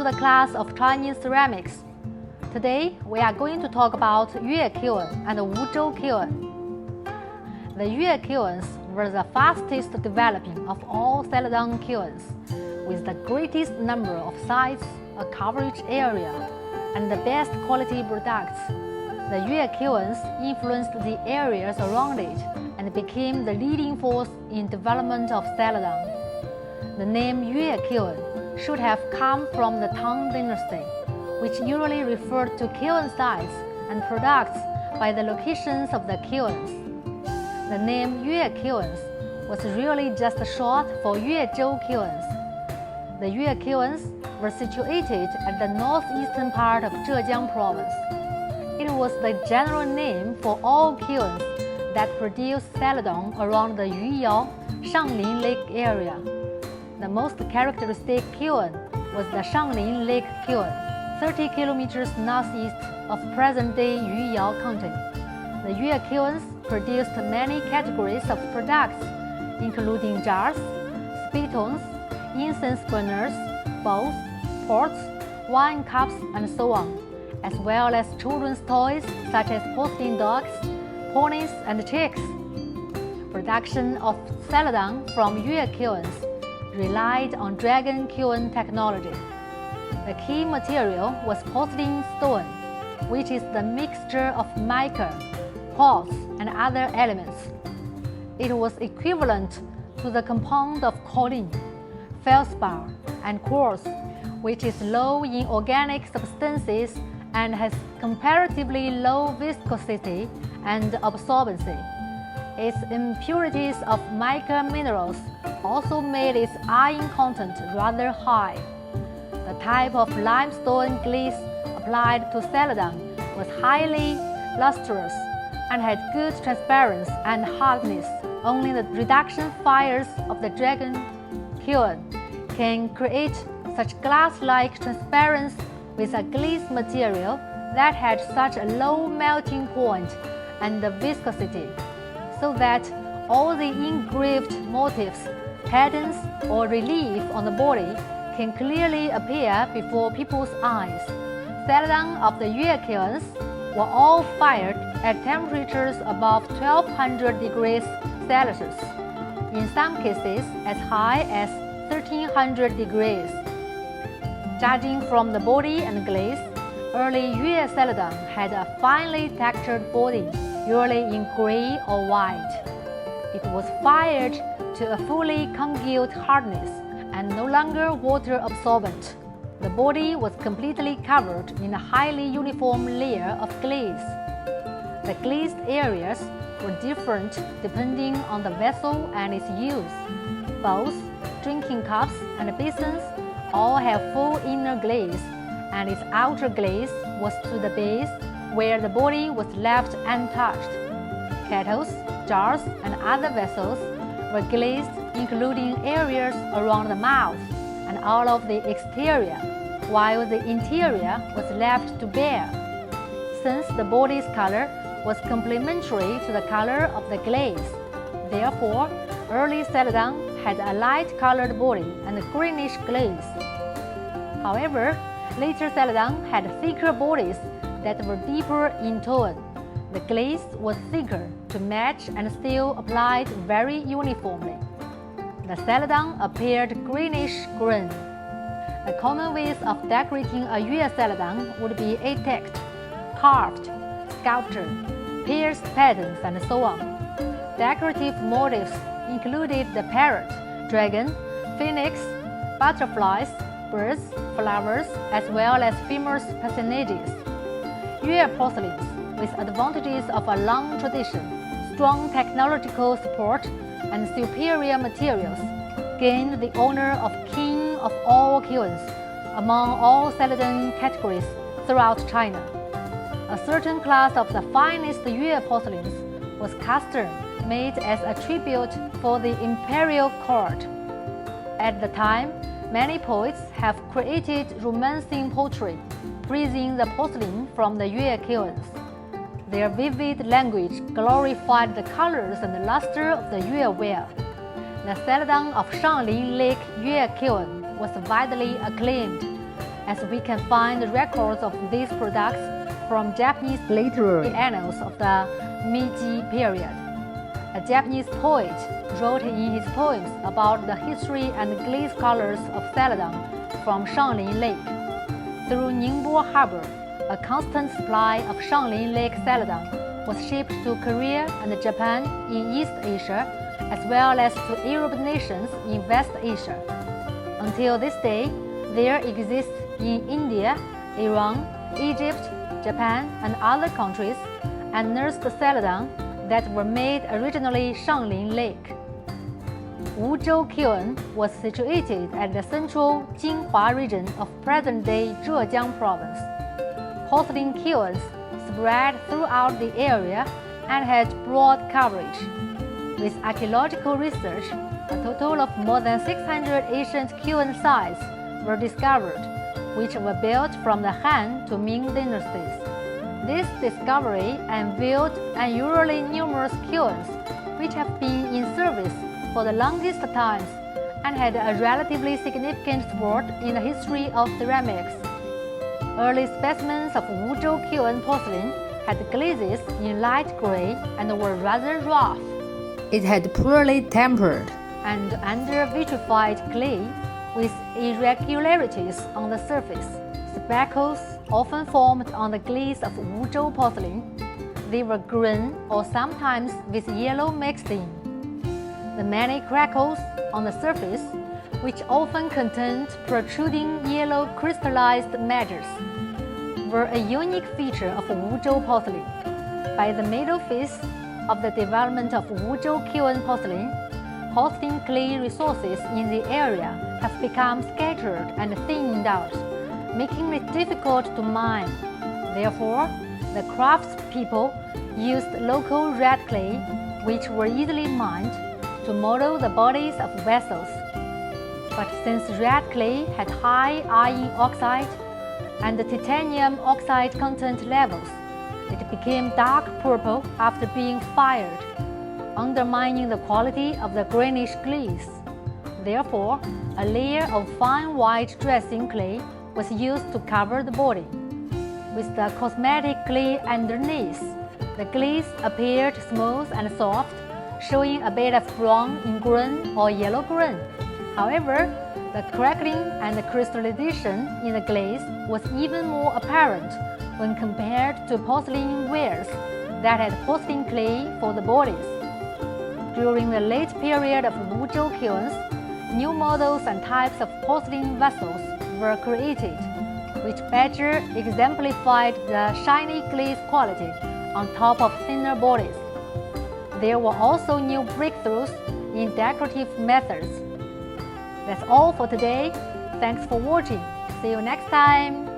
to the class of Chinese ceramics. Today, we are going to talk about Yue Kiln and Wuzhou Kiln. The Yue kilns were the fastest developing of all Celadon kilns, with the greatest number of sites, a coverage area, and the best quality products. The Yue kilns influenced the areas around it and became the leading force in development of Celadon. The name Yue Kiln should have come from the Tang Dynasty, which usually referred to kiln sites and products by the locations of the kilns. The name Yue Kilns was really just short for Yuezhou Kilns. The Yue Kilns were situated at the northeastern part of Zhejiang province. It was the general name for all kilns that produced Celadon around the Yuyao, Shanglin Lake area. The most characteristic kiln was the Shanglin Lake Kiln, 30 kilometers northeast of present-day Yuyao County. The Yue kilns produced many categories of products, including jars, spittoons, incense burners, bowls, pots, wine cups, and so on, as well as children's toys such as porcelain dogs, ponies, and chicks. Production of Celadon from Yue kilns relied on dragon kiln technology. The key material was porcelain stone, which is the mixture of mica, quartz, and other elements. It was equivalent to the compound of kaolin, feldspar, and quartz, which is low in organic substances and has comparatively low viscosity and absorbency. Its impurities of mica minerals also made its iron content rather high. The type of limestone glaze applied to Celadon was highly lustrous and had good transparency and hardness. Only the reduction fires of the dragon kiln can create such glass-like transparency with a glaze material that had such a low melting point and viscosity, so that all the engraved motifs, patterns, or relief on the body can clearly appear before people's eyes. Celadon of the Yue kilns were all fired at temperatures above 1200 degrees Celsius, in some cases as high as 1300 degrees. Judging from the body and glaze, early Yue Celadon had a finely textured body, usually in gray or white. It was fired to a fully congealed hardness and no longer water absorbent. The body was completely covered in a highly uniform layer of glaze. The glazed areas were different depending on the vessel and its use. Bowls, drinking cups, and basins all have full inner glaze, and its outer glaze was to the base, where the body was left untouched. Kettles, jars, and other vessels were glazed, including areas around the mouth and all of the exterior, while the interior was left to bare. Since the body's color was complementary to the color of the glaze, therefore, early Celadon had a light-colored body and a greenish glaze. However, later Celadon had thicker bodies that were deeper in tone. The glaze was thicker to match and still applied very uniformly. The Celadon appeared greenish-green. The common ways of decorating a Yue Celadon would be attached, carved, sculptured, pierced patterns, and so on. Decorative motifs included the parrot, dragon, phoenix, butterflies, birds, flowers, as well as famous personages. Yue porcelains, with advantages of a long tradition, strong technological support, and superior materials, gained the honor of king of all kilns among all Celadon categories throughout China. A certain class of the finest Yue porcelains was custom made as a tribute for the imperial court. At the time, many poets have created romancing poetry, praising the porcelain from the Yue kilns. Their vivid language glorified the colors and luster of the Yue ware. The Celadon of Shanglin Lake Yue Kiln was widely acclaimed, as we can find records of these products from Japanese literary annals of the Meiji period. A Japanese poet wrote in his poems about the history and glaze colors of celadon from Shanglin Lake. Through Ningbo Harbor, a constant supply of Shanglin Lake celadon was shipped to Korea and Japan in East Asia, as well as to Arab nations in West Asia. Until this day, there exists in India, Iran, Egypt, Japan, and other countries, and nursed celadon that were made originally Shanglin Lake. Wuzhou Kiln was situated at the central Jinhua region of present-day Zhejiang province. Porcelain kilns spread throughout the area and had broad coverage. With archaeological research, a total of more than 600 ancient kiln sites were discovered, which were built from the Han to Ming dynasties. This discovery unveiled unusually numerous kilns, which have been in service for the longest times and had a relatively significant spot in the history of ceramics. Early specimens of Wuzhou Kiln porcelain had glazes in light gray and were rather rough. It had poorly tempered and under vitrified clay with irregularities on the surface. Speckles often formed on the glaze of Wuzhou porcelain. They were green or sometimes with yellow mixed in. The many crackles on the surface, which often contained protruding yellow crystallized matters, were a unique feature of Wuzhou porcelain. By the middle phase of the development of Wuzhou Kiln porcelain clay resources in the area have become scattered and thinned out, making it difficult to mine. Therefore, the craftspeople used local red clay, which were easily mined, to model the bodies of vessels. But since red clay had high iron oxide and titanium oxide content levels, it became dark purple after being fired, undermining the quality of the greenish glaze. Therefore, a layer of fine white dressing clay was used to cover the body. With the cosmetic clay underneath, the glaze appeared smooth and soft, showing a bit of brown in green or yellow-green. However, the crackling and the crystallization in the glaze was even more apparent when compared to porcelain wares that had porcelain clay for the bodies. During the late period of Wuzhou kilns, new models and types of porcelain vessels were created, which better exemplified the shiny glaze quality on top of thinner bodies. There were also new breakthroughs in decorative methods. That's all for today. Thanks for watching. See you next time.